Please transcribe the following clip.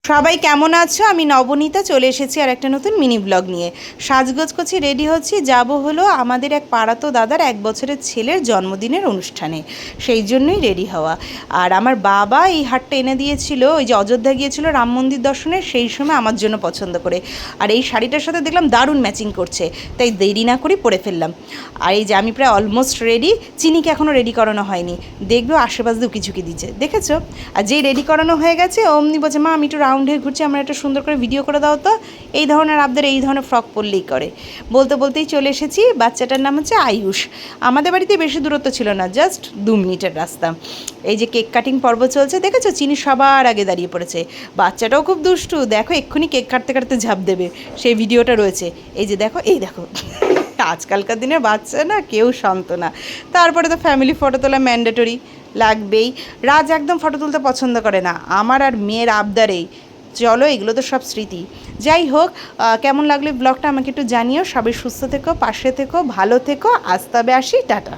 সবাই কেমন আছো? আমি নবনীতা চলে এসেছি আর একটা নতুন মিনি ব্লগ নিয়ে। সাজগোজ করছি, রেডি হচ্ছি, যাব হলো আমাদের এক পাড়াতো দাদার 1 বছরের ছেলের জন্মদিনের অনুষ্ঠানে, সেই জন্যই রেডি হওয়া। আর আমার বাবা এই হারটা এনে দিয়েছিল, ওই যে অযোধ্যা গিয়েছিল রাম মন্দির দর্শনে, সেই সময় আমার জন্য পছন্দ করে। আর এই শাড়িটার সাথে দেখলাম দারুণ ম্যাচিং করছে, তাই দেরি না করে পরে ফেললাম। আর এই যে আমি প্রায় অলমোস্ট রেডি, চিনিকে এখনও রেডি করানো হয়নি, দেখবে আশেপাশ দিয়ে উকিঝুঁকি দিচ্ছে, দেখেছো? আর যেই রেডি করানো হয়ে গেছে অমনি বলছে, মা আমি একটু রাউন্ডে ঘুরছি, আমার একটা সুন্দর করে ভিডিও করে দাও তো। এই ধরনের আবদার এই ধরনের ফ্রক পরলেই করে। বলতে বলতেই চলে এসেছি। বাচ্চাটার নাম হচ্ছে আয়ুষ। আমাদের বাড়িতে বেশি দূরত্ব ছিল না, জাস্ট 2 মিনিটের রাস্তা। এই যে কেক কাটিং পর্ব চলছে, দেখেছো চিনি সবার আগে দাঁড়িয়ে পড়েছে। বাচ্চাটাও খুব দুষ্টু, দেখো এক্ষুনি কেক কাটতে কাটতে ঝাঁপ দেবে, সেই ভিডিওটা রয়েছে। এই যে দেখো, এই দেখো আজকালকার দিনের বাচ্চা না কেউ শান্ত না। তারপরে তো ফ্যামিলি ফটো তোলা ম্যান্ডেটরি লাগবেই। রাজ একদম ফটো তুলতে পছন্দ করে না, আমার আর মেয়ের আবদারেই। চলো, এগুলো তো সব স্মৃতি। যাই হোক, কেমন লাগলো ব্লগটা আমাকে একটু জানিও। সবাই সুস্থ থেকো, পাশে থেকো, ভালো থেকো। আজ তবে আসি, টাটা।